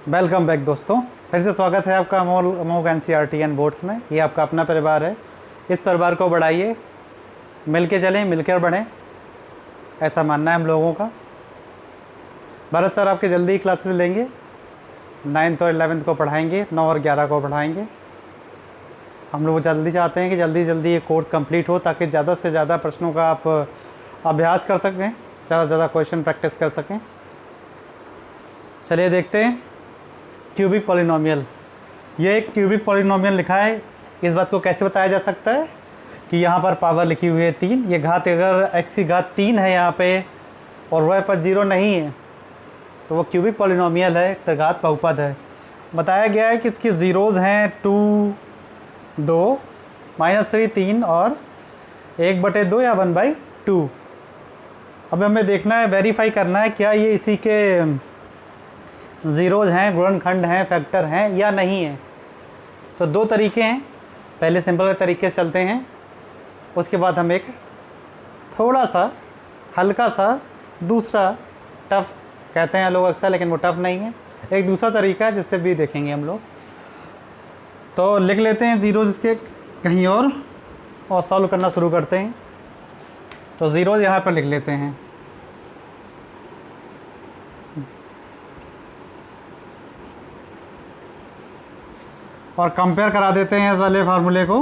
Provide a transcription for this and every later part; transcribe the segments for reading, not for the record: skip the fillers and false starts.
Welcome back दोस्तों, फिर से स्वागत है आपका अमोघ एनसीईआरटी एंड बोर्ड्स में। ये आपका अपना परिवार है। इस परिवार को बढ़ाइए, मिल के चलें, मिलकर बढ़ें, ऐसा मानना है हम लोगों का। भरत सर आपके जल्दी ही क्लासेस लेंगे, 9th और 11th को पढ़ाएंगे, 9 और 11 को पढ़ाएंगे। हम लोग जल्दी चाहते हैं कि जल्दी ये कोर्स कंप्लीट हो, ताकि ज़्यादा से ज़्यादा प्रश्नों का आप अभ्यास कर सकें, ज़्यादा से ज़्यादा क्वेश्चन प्रैक्टिस कर सकें। चलिए देखते हैं क्यूबिक पॉलिनोमियल। ये एक क्यूबिक पॉलिनोमियल लिखा है। इस बात को कैसे बताया जा सकता है कि यहाँ पर पावर लिखी हुई है 3, ये घात अगर x की घात 3 है यहाँ पे और वह पर 0 नहीं है तो वो क्यूबिक पॉलिनोमियल है, त्रिघात बहुपद है। बताया गया है कि इसकी ज़ीरोज़ हैं 2, 2, -3, 3 और 1/2 या 1/2। अब हमें देखना है, वेरीफाई करना है क्या ये इसी के ज़ीरोज़ हैं, गुणनखंड हैं, फैक्टर हैं या नहीं है। तो दो तरीके हैं। पहले सिंपल तरीके से चलते हैं, उसके बाद हम एक थोड़ा सा हल्का सा दूसरा टफ़ कहते हैं लोग अक्सर, लेकिन वो टफ़ नहीं है, एक दूसरा तरीका है जिससे भी देखेंगे हम लोग। तो लिख लेते हैं ज़ीरोज़ इसके कहीं और सॉल्व करना शुरू करते हैं। तो ज़ीरोज़ यहाँ पर लिख लेते हैं। और कंपेयर करा देते हैं इस वाले फार्मूले को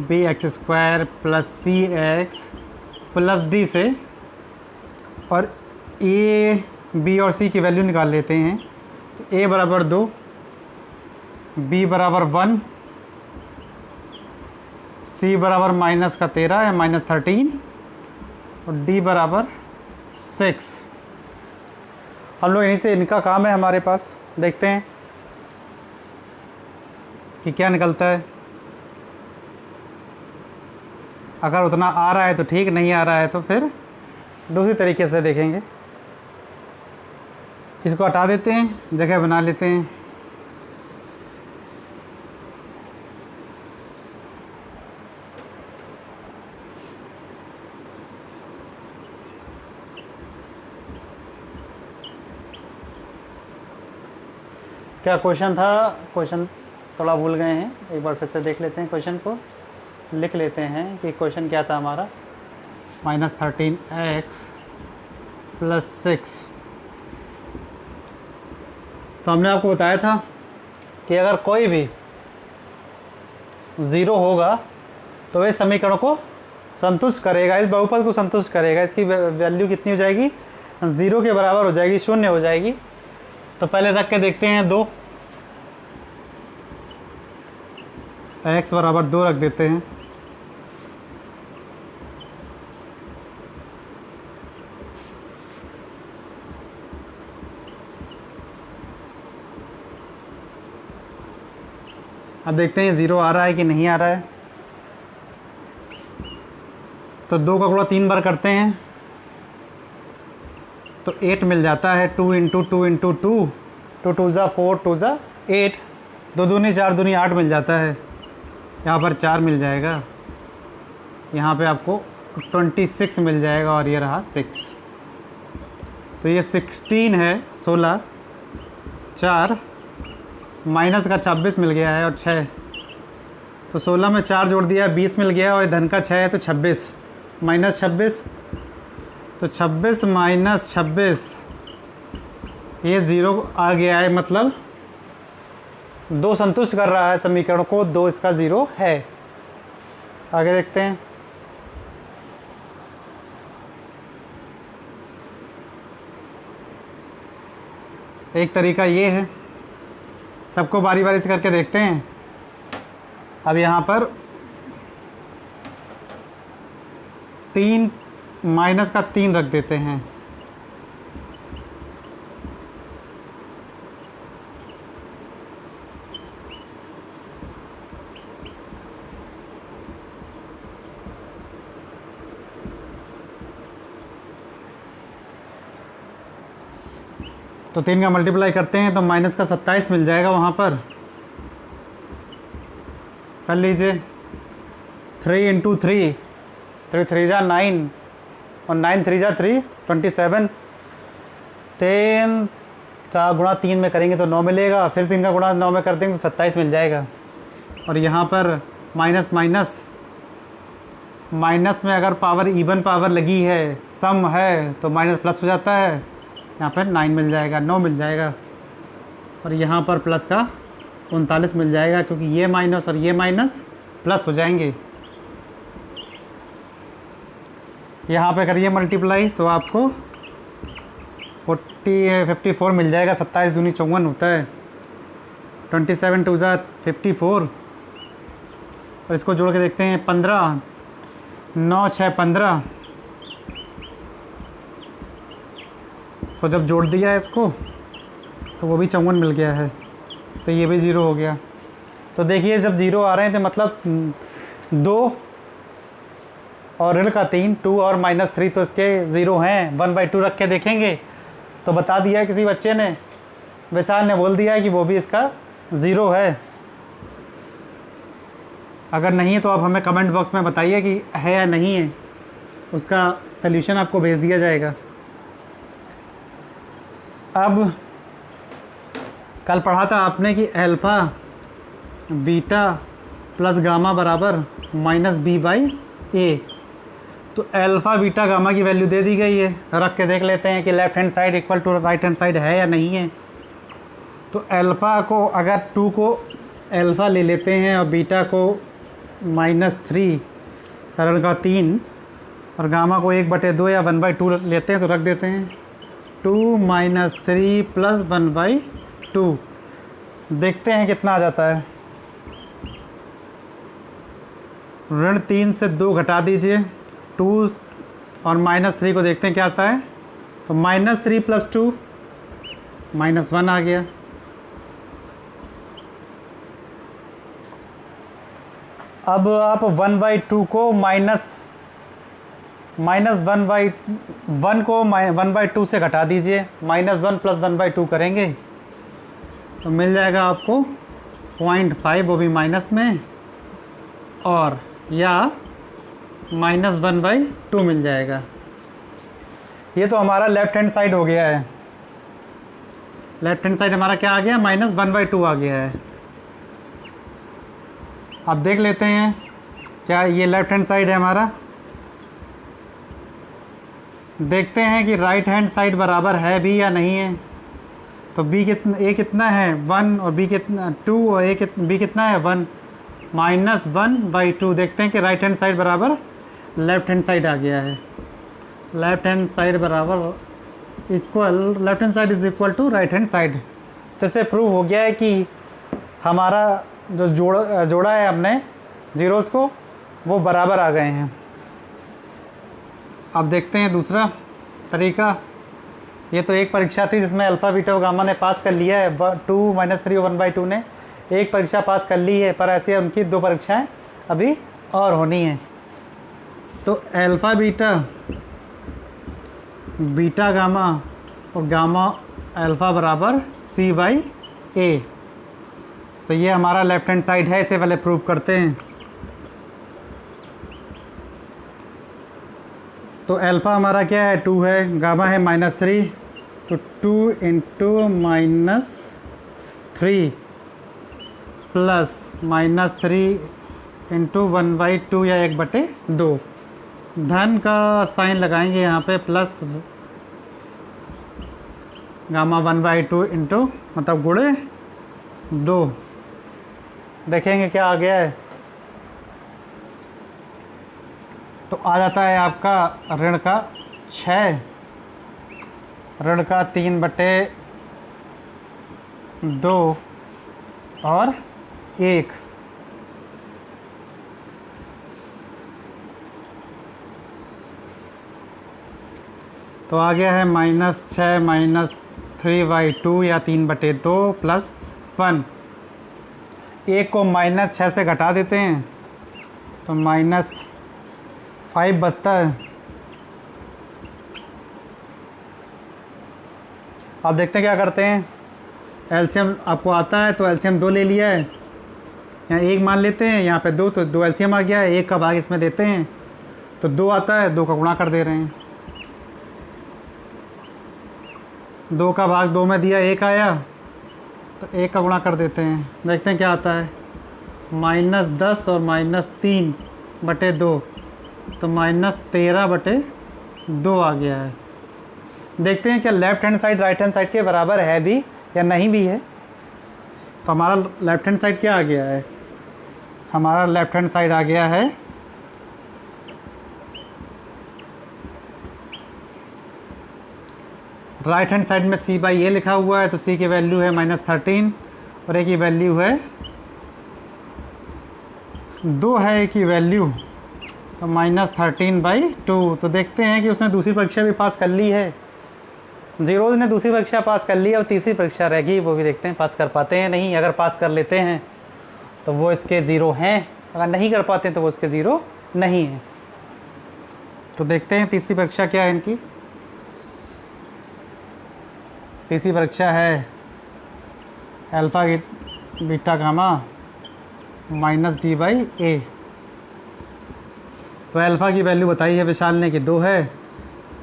bx² + cx + d से, और a, b और c की वैल्यू निकाल लेते हैं। तो a बराबर 2, b बराबर 1, c बराबर -13 या -13 और d बराबर 6। हम लोग यहीं से इनका काम है हमारे पास। देखते हैं कि क्या निकलता है। अगर उतना आ रहा है तो ठीक, नहीं आ रहा है तो फिर दूसरी तरीके से देखेंगे। इसको हटा देते हैं, जगह बना लेते हैं। क्या क्वेश्चन था? क्वेश्चन थोड़ा भूल गए हैं, एक बार फिर से देख लेते हैं। क्वेश्चन को लिख लेते हैं कि क्वेश्चन क्या था हमारा। -13x + 6। तो हमने आपको बताया था कि अगर कोई भी 0 होगा तो वह समीकरण को संतुष्ट करेगा, इस बहुपद को संतुष्ट करेगा। इसकी वैल्यू कितनी हो जाएगी? 0 के बराबर हो जाएगी, 0 हो जाएगी। तो पहले रख के देखते हैं 2, x बराबर 2 रख देते हैं। अब देखते हैं 0 आ रहा है कि नहीं आ रहा है। तो 2 का गुणा 3 बार करते हैं तो 8 मिल जाता है। 2 × 2 × 2, 2 2 ज़ा 4, 2 ज़ा 8, 2 दूनी 4 दूनी 8 मिल जाता है। यहाँ पर 4 मिल जाएगा, यहाँ पे आपको 26 मिल जाएगा और ये रहा 6। तो ये 16 है, 16, 4 माइनस का 26 मिल गया है और 6। तो 16 में 4 जोड़ दिया, 20 मिल गया, और धन का 6 है तो 26 -26। तो 26 - 26 ये 0 आ गया है, मतलब 2 संतुष्ट कर रहा है समीकरण को, 2 इसका 0 है। आगे देखते हैं। एक तरीका ये है, सबको बारी बारी से करके देखते हैं। अब यहाँ पर 3 माइनस का 3 रख देते हैं। तो 3 का मल्टीप्लाई करते हैं तो माइनस का 27 मिल जाएगा वहाँ पर। कर लीजिए 3 × 3, 3 3 जा 9 और 9 3 जा 3, 27। 3 का गुणा 3 में करेंगे तो 9 मिलेगा, फिर 3 का गुणा 9 में कर देंगे तो 27 मिल जाएगा। और यहाँ पर माइनस माइनस माइनस में अगर पावर इवन पावर लगी है, सम है, तो माइनस प्लस हो जाता है। यहाँ पर 9 मिल जाएगा, 9 मिल जाएगा। और यहाँ पर प्लस का 39 मिल जाएगा, क्योंकि ये माइनस और ये माइनस प्लस हो जाएंगे। यहाँ पे करिए मल्टीप्लाई तो आपको 54 मिल जाएगा। 27 दूनी 54 होता है। 27 2 54। और इसको जोड़ के देखते हैं 15, 9 6 15। तो जब जोड़ दिया है इसको तो वो भी 54 मिल गया है, तो ये भी 0 हो गया। तो देखिए जब 0 आ रहे हैं तो मतलब 2 और ऋण का 3, 2 और -3 तो इसके 0 हैं। 1/2 रख के देखेंगे तो बता दिया है किसी बच्चे ने, विशाल ने बोल दिया है कि वो भी इसका 0 है। अगर नहीं है तो आप हमें कमेंट बॉक्स में बताइए कि है या नहीं है, उसका सल्यूशन आपको भेज दिया जाएगा। अब कल पढ़ा था आपने कि अल्फ़ा बीटा प्लस गामा बराबर -b/a। तो अल्फ़ा बीटा गामा की वैल्यू दे दी गई है। रख के देख लेते हैं कि left hand side equal to right hand side है या नहीं है। तो अल्फ़ा को अगर 2 को अल्फ़ा ले लेते हैं और बीटा को -3 ऋण का 3 और गामा को 1/2 या 1/2 लेते हैं तो रख देते हैं 2 - 3 + 1/2। देखते हैं कितना आ जाता है। ऋण 3 से 2 घटा दीजिए, 2 और -3 को देखते हैं क्या आता है। तो -3 + 2 -1 आ गया। अब आप 1/2 को -1 को 1/2 से घटा दीजिए, -1 + 1/2 करेंगे तो मिल जाएगा आपको 0.5, वो भी माइनस में, और या -1/2 मिल जाएगा। ये तो हमारा लेफ़्ट हैंड साइड हो गया है। लेफ़्ट हैंड साइड हमारा क्या आ गया, -1/2 आ गया है। अब देख लेते हैं क्या ये लेफ़्ट हैंड साइड है हमारा। देखते हैं कि राइट हैंड साइड बराबर है भी या नहीं है। तो b कितना, a कितना है 1 और b कितना 2 और b कितना है 1, -1/2। देखते हैं कि राइट हैंड साइड बराबर लेफ़्ट हैंड साइड आ गया है। लेफ़्ट हैंड साइड बराबर equal, left hand side is equal to right hand side. तो इससे प्रूव हो गया है कि हमारा जो जोड़ा है हमने जीरोज़ को, वो बराबर आ गए हैं। अब देखते हैं दूसरा तरीका। ये तो एक परीक्षा थी जिसमें अल्फ़ा बीटा और गामा ने पास कर लिया है। 2 - 3 और 1/2 ने एक परीक्षा पास कर ली है, पर ऐसे उनकी 2 परीक्षाएं अभी और होनी हैं। तो अल्फ़ा बीटा, बीटा गामा और गामा अल्फ़ा बराबर c/a। तो ये हमारा लेफ़्ट हैंड साइड है। इसे पहले प्रूव करते हैं। तो अल्फ़ा हमारा क्या है 2 है, गामा है -3, तो 2 × -3 प्लस -3 × 1/2 या 1/2। धन का साइन लगाएंगे यहाँ पे, प्लस गामा 1/2 इंटू मतलब गुणे 2। देखेंगे क्या आ गया है। तो आ जाता है आपका ऋण का 6, ऋण का 3/2 और 1। तो आ गया है -6 -3/2 या 3/2 प्लस 1। 1 को -6 से घटा देते हैं तो -5 बचता है। अब देखते हैं क्या करते हैं। एलसीएम आपको आता है तो एलसीएम 2 ले लिया है, यहाँ 1 मान लेते हैं, यहाँ पे 2, तो 2 एलसीएम आ गया है। 1 का भाग इसमें देते हैं तो 2 आता है, 2 का गुणा कर दे रहे हैं। 2 का भाग 2 में दिया 1 आया, तो 1 का गुणा कर देते हैं, देखते हैं क्या आता है। -10 और -3 बटे 2, तो -13 बटे 2 आ गया है। देखते हैं क्या left hand side right hand side के बराबर है भी या नहीं भी है। तो हमारा लेफ्ट हैंड साइड क्या आ गया है, हमारा लेफ्ट हैंड साइड आ गया है राइट हैंड साइड में c/a लिखा हुआ है, तो c की वैल्यू है -13 और a की वैल्यू है 2 है a की वैल्यू, तो -13/2। तो देखते हैं कि उसने दूसरी परीक्षा भी पास कर ली है, जीरोज़ ने दूसरी परीक्षा पास कर ली है और तीसरी परीक्षा रहेगी, वो भी देखते हैं पास कर पाते हैं नहीं। अगर पास कर लेते हैं तो वो इसके ज़ीरो हैं, अगर नहीं कर पाते हैं तो वो इसके ज़ीरो नहीं हैं। तो देखते हैं तीसरी परीक्षा क्या है इनकी। तीसरी परीक्षा है अल्फ़ा बीटा गामा -d/a। तो अल्फ़ा की वैल्यू बताई है विशाल ने कि 2 है,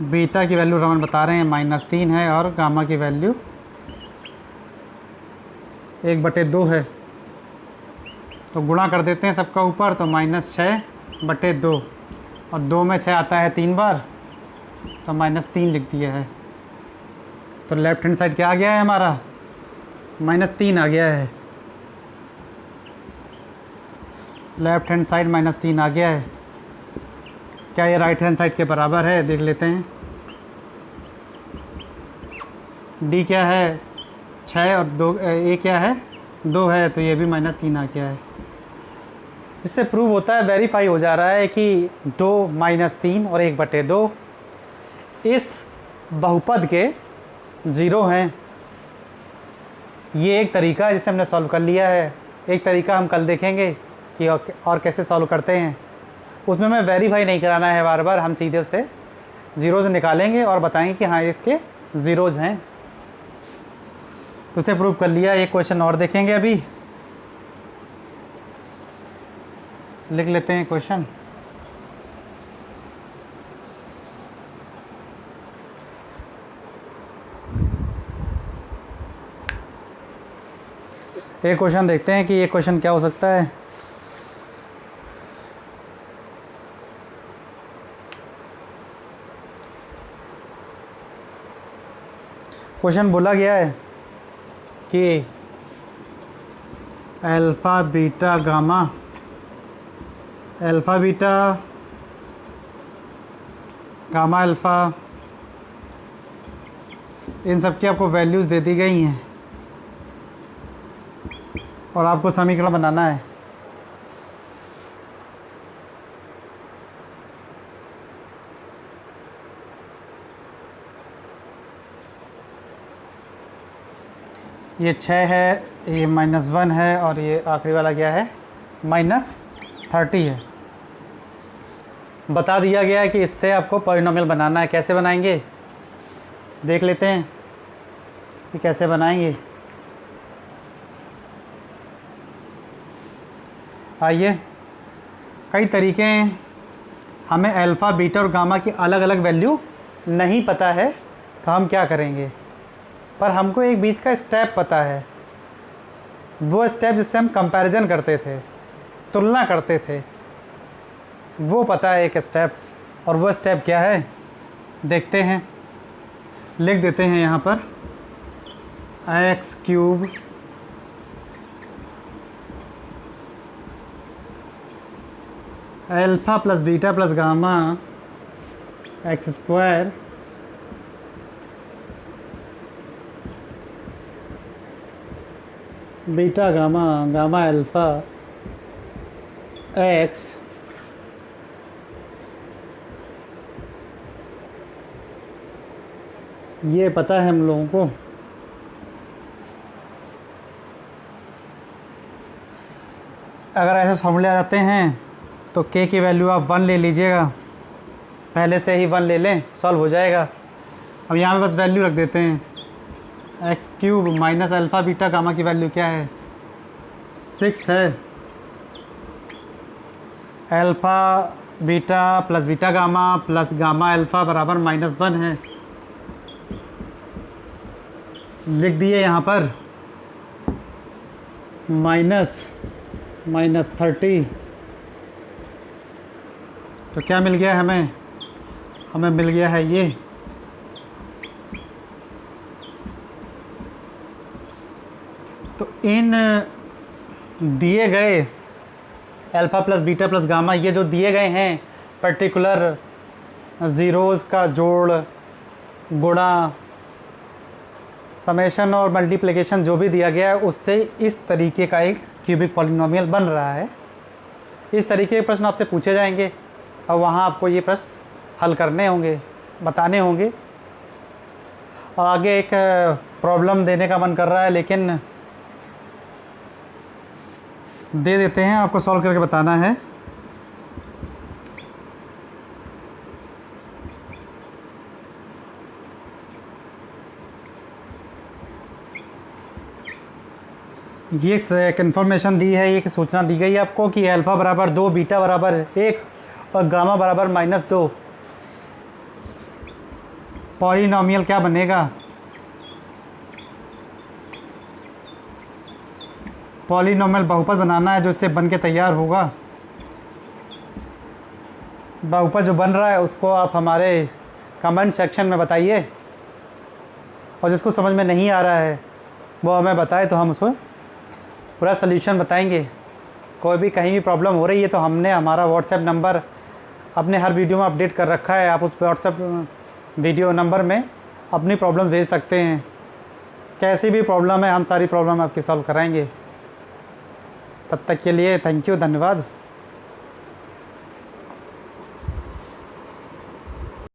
बीटा की वैल्यू रमन बता रहे हैं -3 है और गामा की वैल्यू 1/2 है। तो गुणा कर देते हैं सबका ऊपर, तो -6/2 और 2 में 6 आता है 3 बार, तो -3 लिख दिया है। तो लेफ्ट हैंड साइड क्या आ गया है हमारा, -3 आ गया है। लेफ्ट हैंड साइड -3 आ गया है। क्या ये राइट हैंड साइड के बराबर है, देख लेते हैं। d क्या है 6 और 2 a क्या है 2 है, तो ये भी -3 आ गया है। इससे प्रूव होता है, वेरीफाई हो जा रहा है कि 2 -3 और 1/2 इस बहुपद के ज़ीरो हैं। ये एक तरीका है जिसे हमने सॉल्व कर लिया है। एक तरीका हम कल देखेंगे कि और कैसे सॉल्व करते हैं, उसमें मैं वेरीफाई नहीं कराना है बार बार, हम सीधे उससे ज़ीरोज़ निकालेंगे और बताएंगे कि हाँ इसके ज़ीरोज़ हैं। तो उसे प्रूव कर लिया। एक क्वेश्चन और देखेंगे, अभी लिख लेते हैं क्वेश्चन। एक क्वेश्चन देखते हैं कि ये क्वेश्चन क्या हो सकता है। क्वेश्चन बोला गया है कि alpha beta gamma, alpha beta gamma alpha, इन सब की आपको वैल्यूज़ दे दी गई हैं और आपको समीकरण बनाना है। ये 6 है, ये -1 है और ये आखिरी वाला क्या है -30 है। बता दिया गया है कि इससे आपको पॉलिनोमियल बनाना है। कैसे बनाएंगे देख लेते हैं कि कैसे बनाएंगे। आइए, कई तरीके हैं। हमें अल्फ़ा बीटा और गामा की अलग अलग वैल्यू नहीं पता है, तो हम क्या करेंगे, पर हमको एक बीच का स्टेप पता है। वो स्टेप जिससे हम कंपैरिजन करते थे, तुलना करते थे, वो पता है एक स्टेप। और वो स्टेप क्या है देखते हैं। लिख देते हैं यहाँ पर x³ alpha plus beta plus gamma x² beta gamma gamma alpha x ये पता है हम लोगों को। अगर ऐसे फॉर्मूले आ जाते हैं तो k की वैल्यू आप 1 ले लीजिएगा, पहले से ही 1 ले लें, सॉल्व हो जाएगा। अब यहाँ पे बस वैल्यू रख देते हैं। x³ minus alpha beta gamma की वैल्यू क्या है 6 है। Alpha beta plus beta gamma plus gamma alpha बराबर -1 है। लिख दिए यहाँ पर -30, तो क्या मिल गया हमें? हमें मिल गया है ये। तो इन दिए गए alpha plus beta plus gamma, ये जो दिए गए हैं पर्टिकुलर ज़ीरोज़ का जोड़, गुणा, समेशन और मल्टीप्लिकेशन जो भी दिया गया है, उससे इस तरीके का एक क्यूबिक पॉलिनोमियल बन रहा है। इस तरीके के प्रश्न आपसे पूछे जाएंगे और वहाँ आपको ये प्रश्न हल करने होंगे, बताने होंगे। और आगे एक प्रॉब्लम देने का मन कर रहा है, लेकिन दे देते हैं, आपको सॉल्व करके बताना है। ये एक इन्फॉर्मेशन दी है, ये सूचना दी गई है आपको कि अल्फ़ा बराबर 2, बीटा बराबर 1 और गामा बराबर -2 पॉलिनोमियल क्या बनेगा? पॉलिनोमियल बहुपद बनाना है जो इससे बन के तैयार होगा। बहुपद जो बन रहा है उसको आप हमारे कमेंट सेक्शन में बताइए, और जिसको समझ में नहीं आ रहा है वो हमें बताए तो हम उसको पूरा सल्यूशन बताएंगे। कोई भी कहीं भी प्रॉब्लम हो रही है तो हमने हमारा व्हाट्सएप नंबर अपने हर वीडियो में अपडेट कर रखा है। आप उस व्हाट्सएप वीडियो नंबर में अपनी प्रॉब्लम्स भेज सकते हैं। कैसी भी प्रॉब्लम है, हम सारी प्रॉब्लम आपकी सॉल्व कराएंगे। तब तक के लिए थैंक यू, धन्यवाद।